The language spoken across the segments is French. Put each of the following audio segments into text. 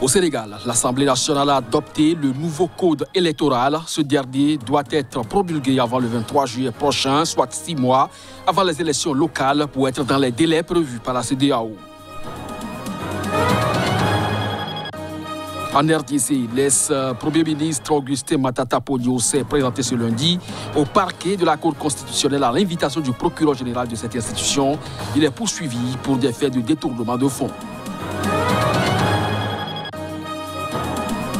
Au Sénégal, l'Assemblée nationale a adopté le nouveau code électoral. Ce dernier doit être promulgué avant le 23 juillet prochain, soit 6 mois avant les élections locales pour être dans les délais prévus par la CEDEAO. En RDC, l'ex-premier ministre Augustin Matata Ponyo s'est présenté ce lundi au parquet de la Cour constitutionnelle à l'invitation du procureur général de cette institution. Il est poursuivi pour des faits de détournement de fonds.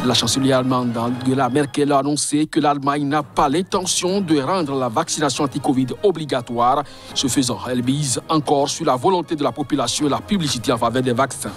La chancelière allemande Angela Merkel a annoncé que l'Allemagne n'a pas l'intention de rendre la vaccination anti-Covid obligatoire. Ce faisant, elle mise encore sur la volonté de la population et la publicité en faveur des vaccins.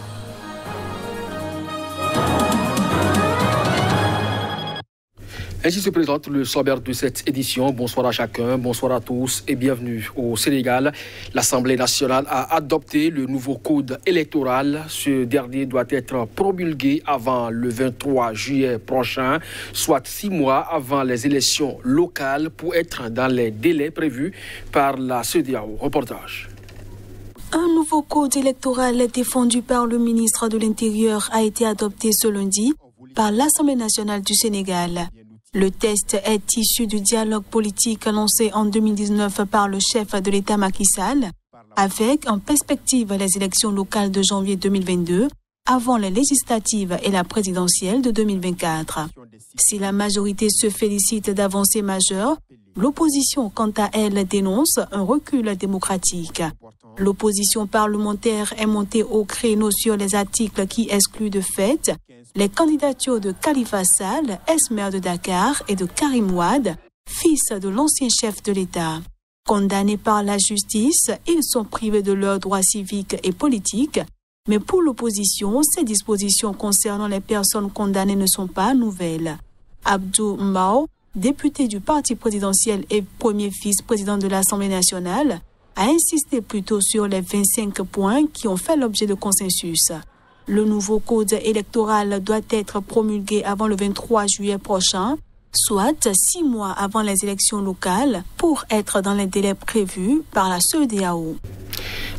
Ainsi se présente le sommaire de cette édition. Bonsoir à chacun, bonsoir à tous et bienvenue au Sénégal. L'Assemblée nationale a adopté le nouveau code électoral. Ce dernier doit être promulgué avant le 23 juillet prochain, soit 6 mois avant les élections locales pour être dans les délais prévus par la CEDEAO. Reportage. Un nouveau code électoral défendu par le ministre de l'Intérieur a été adopté ce lundi par l'Assemblée nationale du Sénégal. Le texte est issu du dialogue politique lancé en 2019 par le chef de l'État Macky Sall, avec en perspective les élections locales de janvier 2022, avant les législatives et la présidentielle de 2024. Si la majorité se félicite d'avancées majeures, l'opposition, quant à elle, dénonce un recul démocratique. L'opposition parlementaire est montée au créneau sur les articles qui excluent de fait les candidatures de Khalifa Sall, ex-maire de Dakar, et de Karim Wade, fils de l'ancien chef de l'État. Condamnés par la justice, ils sont privés de leurs droits civiques et politiques, mais pour l'opposition, ces dispositions concernant les personnes condamnées ne sont pas nouvelles. Abdou Mbaw, député du parti présidentiel et premier vice-président de l'Assemblée nationale, a insisté plutôt sur les 25 points qui ont fait l'objet de consensus. Le nouveau code électoral doit être promulgué avant le 23 juillet prochain, soit 6 mois avant les élections locales, pour être dans les délais prévus par la CEDEAO.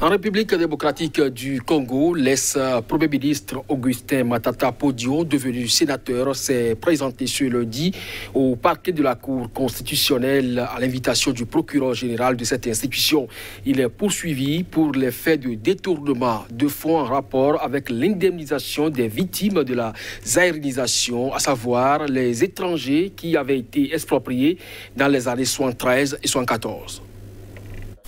En République démocratique du Congo, l'ex-premier ministre Augustin Matata Ponyo, devenu sénateur, s'est présenté ce lundi au parquet de la Cour constitutionnelle à l'invitation du procureur général de cette institution. Il est poursuivi pour les faits de détournement de fonds en rapport avec l'indemnisation des victimes de la zaïrisation, à savoir les étrangers qui avaient été expropriés dans les années 73 et 74.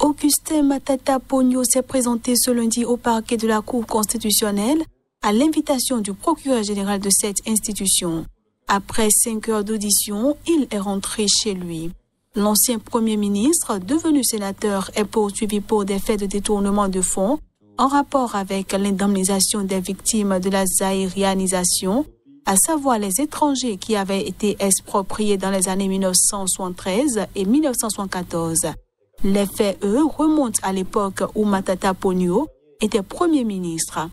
Augustin Matata Ponyo s'est présenté ce lundi au parquet de la Cour constitutionnelle à l'invitation du procureur général de cette institution. Après 5 heures d'audition, il est rentré chez lui. L'ancien Premier ministre, devenu sénateur, est poursuivi pour des faits de détournement de fonds en rapport avec l'indemnisation des victimes de la zaïrianisation, à savoir les étrangers qui avaient été expropriés dans les années 1973 et 1974. Les faits, eux, remontent à l'époque où Matata Ponyo était Premier ministre.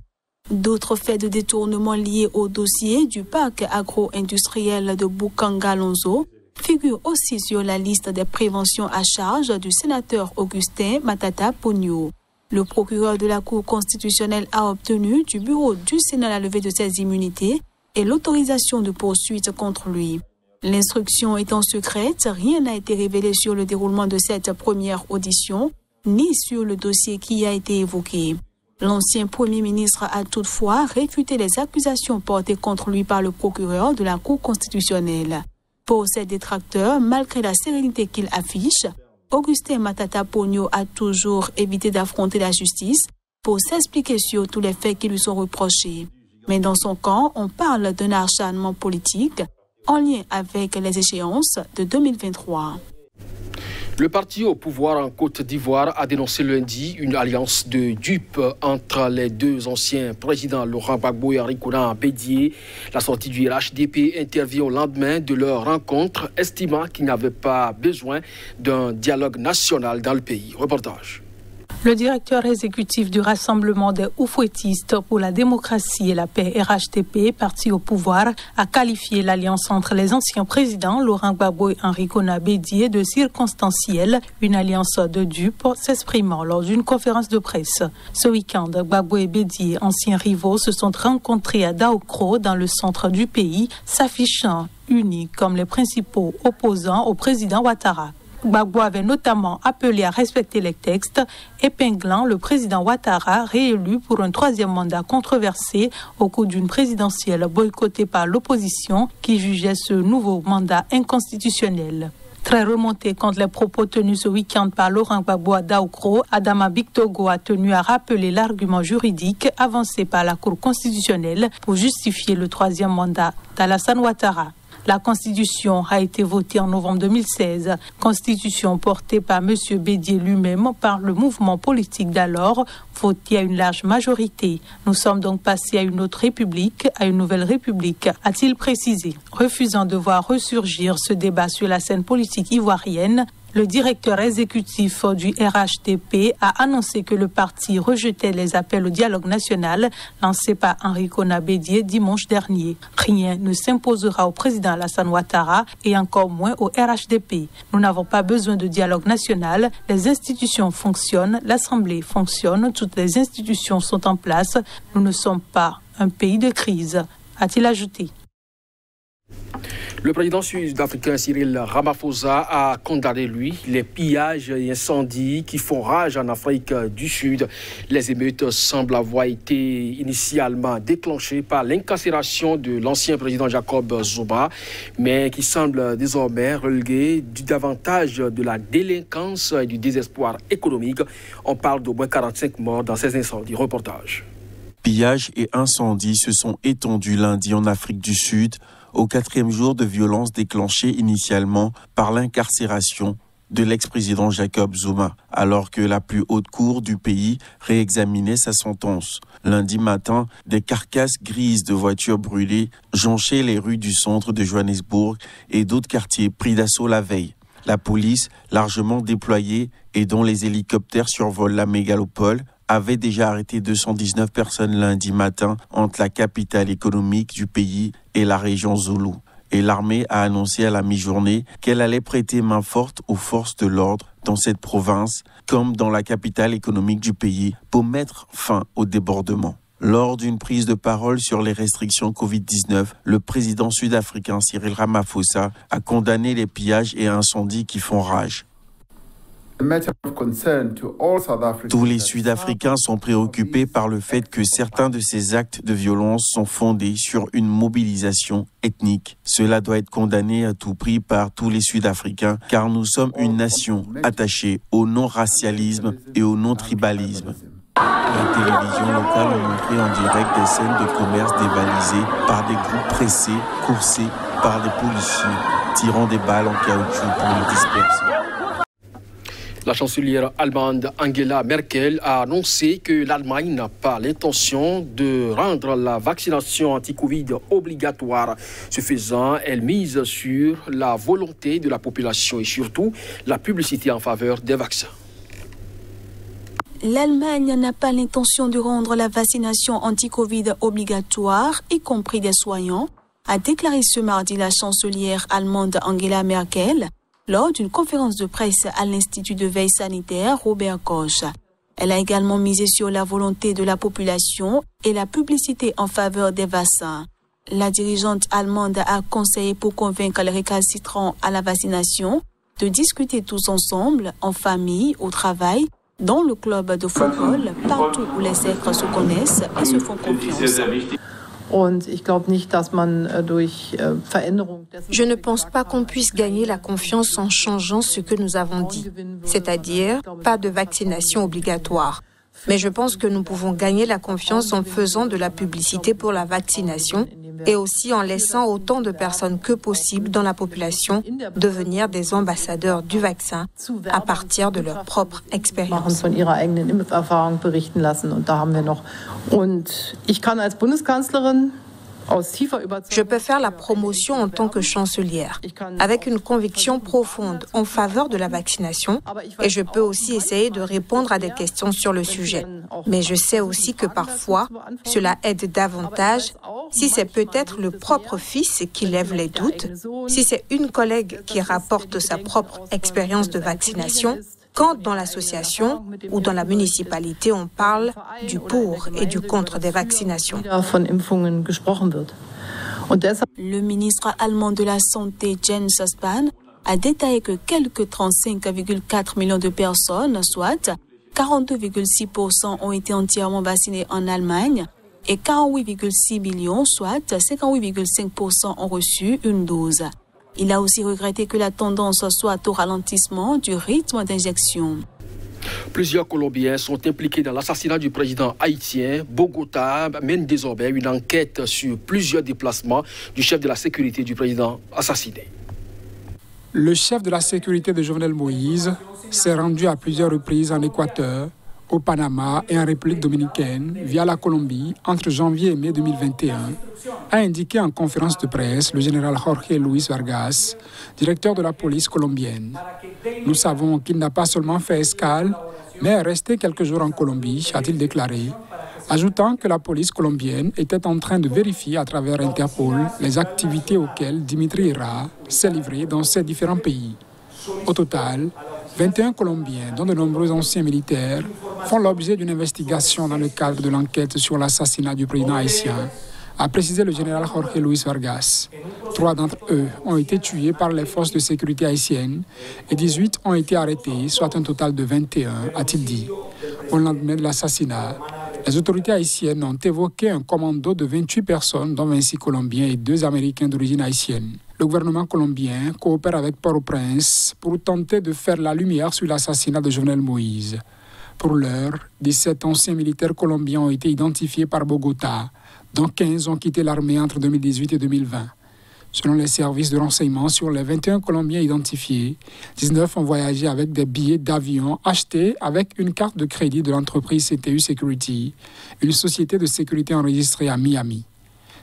D'autres faits de détournement liés au dossier du parc agro-industriel de Bukanga-Lonzo figurent aussi sur la liste des préventions à charge du sénateur Augustin Matata Ponyo. Le procureur de la Cour constitutionnelle a obtenu du bureau du Sénat la levée de ses immunités et l'autorisation de poursuite contre lui. L'instruction étant secrète, rien n'a été révélé sur le déroulement de cette première audition, ni sur le dossier qui a été évoqué. L'ancien Premier ministre a toutefois réfuté les accusations portées contre lui par le procureur de la Cour constitutionnelle. Pour ses détracteurs, malgré la sérénité qu'il affiche, Augustin Matata Ponyo a toujours évité d'affronter la justice pour s'expliquer sur tous les faits qui lui sont reprochés. Mais dans son camp, on parle d'un acharnement politique en lien avec les échéances de 2023. Le parti au pouvoir en Côte d'Ivoire a dénoncé lundi une alliance de dupes entre les deux anciens présidents Laurent Gbagbo et Henri Konan Bédié. La sortie du RHDP intervient au lendemain de leur rencontre, estimant qu'il n'y avait pas besoin d'un dialogue national dans le pays. Reportage. Le directeur exécutif du Rassemblement des Oufouettistes pour la démocratie et la paix RHDP, parti au pouvoir, a qualifié l'alliance entre les anciens présidents Laurent Gbagbo et Henri Konan Bédié de circonstancielle, une alliance de dupes, s'exprimant lors d'une conférence de presse. Ce week-end, Gbagbo et Bédié, anciens rivaux, se sont rencontrés à Daokro, dans le centre du pays, s'affichant unis comme les principaux opposants au président Ouattara. Gbagbo avait notamment appelé à respecter les textes, épinglant le président Ouattara, réélu pour un troisième mandat controversé au cours d'une présidentielle boycottée par l'opposition qui jugeait ce nouveau mandat inconstitutionnel. Très remonté contre les propos tenus ce week-end par Laurent Gbagbo à Daokro, Adama Bictogo a tenu à rappeler l'argument juridique avancé par la Cour constitutionnelle pour justifier le troisième mandat d'Alassane Ouattara. La Constitution a été votée en novembre 2016, Constitution portée par M. Bédié lui-même par le mouvement politique d'alors, votée à une large majorité. Nous sommes donc passés à une autre république, à une nouvelle république, a-t-il précisé. Refusant de voir ressurgir ce débat sur la scène politique ivoirienne, le directeur exécutif du RHDP a annoncé que le parti rejetait les appels au dialogue national lancés par Henri Konan Bédié dimanche dernier. Rien ne s'imposera au président Alassane Ouattara et encore moins au RHDP. Nous n'avons pas besoin de dialogue national. Les institutions fonctionnent, l'Assemblée fonctionne, toutes les institutions sont en place. Nous ne sommes pas un pays de crise, a-t-il ajouté. Le président sud-africain Cyril Ramaphosa a condamné, les pillages et incendies qui font rage en Afrique du Sud. Les émeutes semblent avoir été initialement déclenchées par l'incarcération de l'ancien président Jacob Zuma, mais qui semble désormais reléguer davantage de la délinquance et du désespoir économique. On parle d'au moins 45 morts dans ces incendies. Reportage. Pillages et incendies se sont étendus lundi en Afrique du Sud, au 4e jour de violences déclenchées initialement par l'incarcération de l'ex-président Jacob Zuma, alors que la plus haute cour du pays réexaminait sa sentence. Lundi matin, des carcasses grises de voitures brûlées jonchaient les rues du centre de Johannesburg et d'autres quartiers pris d'assaut la veille. La police, largement déployée et dont les hélicoptères survolent la mégalopole, avait déjà arrêté 219 personnes lundi matin entre la capitale économique du pays et la région Zulu. Et l'armée a annoncé à la mi-journée qu'elle allait prêter main forte aux forces de l'ordre dans cette province, comme dans la capitale économique du pays, pour mettre fin au débordement. Lors d'une prise de parole sur les restrictions Covid-19, le président sud-africain Cyril Ramaphosa a condamné les pillages et incendies qui font rage. Tous les Sud-Africains sont préoccupés par le fait que certains de ces actes de violence sont fondés sur une mobilisation ethnique. Cela doit être condamné à tout prix par tous les Sud-Africains, car nous sommes une nation attachée au non-racialisme et au non-tribalisme. La télévision locale a montré en direct des scènes de commerce dévalisées par des groupes pressés, coursés par des policiers, tirant des balles en caoutchouc pour les disperser. La chancelière allemande Angela Merkel a annoncé que l'Allemagne n'a pas l'intention de rendre la vaccination anti-Covid obligatoire. Ce faisant, elle mise sur la volonté de la population et surtout la publicité en faveur des vaccins. L'Allemagne n'a pas l'intention de rendre la vaccination anti-Covid obligatoire, y compris des soignants, a déclaré ce mardi la chancelière allemande Angela Merkel lors d'une conférence de presse à l'Institut de veille sanitaire Robert Koch. Elle a également misé sur la volonté de la population et la publicité en faveur des vaccins. La dirigeante allemande a conseillé pour convaincre les récalcitrants à la vaccination de discuter tous ensemble, en famille, au travail, dans le club de football, partout où les êtres se connaissent et se font confiance. Je ne pense pas qu'on puisse gagner la confiance en changeant ce que nous avons dit, c'est-à-dire pas de vaccination obligatoire. Mais je pense que nous pouvons gagner la confiance en faisant de la publicité pour la vaccination et aussi en laissant autant de personnes que possible dans la population devenir des ambassadeurs du vaccin à partir de leur propre expérience. Je peux faire la promotion en tant que chancelière, avec une conviction profonde en faveur de la vaccination, et je peux aussi essayer de répondre à des questions sur le sujet. Mais je sais aussi que parfois, cela aide davantage si c'est peut-être le propre fils qui lève les doutes, si c'est une collègue qui rapporte sa propre expérience de vaccination, quand dans l'association ou dans la municipalité, on parle du pour et du contre des vaccinations. Le ministre allemand de la Santé, Jens Spahn, a détaillé que quelques 35,4 millions de personnes, soit 42,6%, ont été entièrement vaccinées en Allemagne et 48,6 millions, soit 58,5%, ont reçu une dose. Il a aussi regretté que la tendance soit au ralentissement du rythme d'injection. Plusieurs Colombiens sont impliqués dans l'assassinat du président haïtien. Bogota mène désormais une enquête sur plusieurs déplacements du chef de la sécurité du président assassiné. Le chef de la sécurité de Jovenel Moïse s'est rendu à plusieurs reprises en Équateur, au Panama et en République dominicaine via la Colombie entre janvier et mai 2021, a indiqué en conférence de presse le général Jorge Luis Vargas, directeur de la police colombienne. Nous savons qu'il n'a pas seulement fait escale, mais est resté quelques jours en Colombie, a-t-il déclaré, ajoutant que la police colombienne était en train de vérifier à travers Interpol les activités auxquelles Dimitri Ira s'est livré dans ces différents pays. Au total, 21 Colombiens, dont de nombreux anciens militaires, font l'objet d'une investigation dans le cadre de l'enquête sur l'assassinat du président haïtien, a précisé le général Jorge Luis Vargas. 3 d'entre eux ont été tués par les forces de sécurité haïtiennes et 18 ont été arrêtés, soit un total de 21, a-t-il dit. Au lendemain de l'assassinat, les autorités haïtiennes ont évoqué un commando de 28 personnes, dont 26 Colombiens et 2 Américains d'origine haïtienne. Le gouvernement colombien coopère avec Port-au-Prince pour tenter de faire la lumière sur l'assassinat de Jovenel Moïse. Pour l'heure, 17 anciens militaires colombiens ont été identifiés par Bogota, dont 15 ont quitté l'armée entre 2018 et 2020. Selon les services de renseignement, sur les 21 Colombiens identifiés, 19 ont voyagé avec des billets d'avion achetés avec une carte de crédit de l'entreprise CTU Security, une société de sécurité enregistrée à Miami.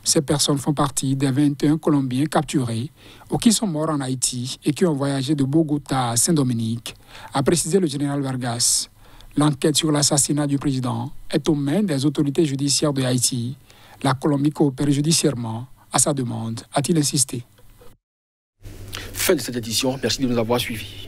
Ces personnes font partie des 21 Colombiens capturés ou qui sont morts en Haïti et qui ont voyagé de Bogota à Saint-Dominique, a précisé le général Vargas. L'enquête sur l'assassinat du président est aux mains des autorités judiciaires de Haïti. La Colombie coopère judiciairement à sa demande, a-t-il insisté. Fin de cette édition. Merci de nous avoir suivis.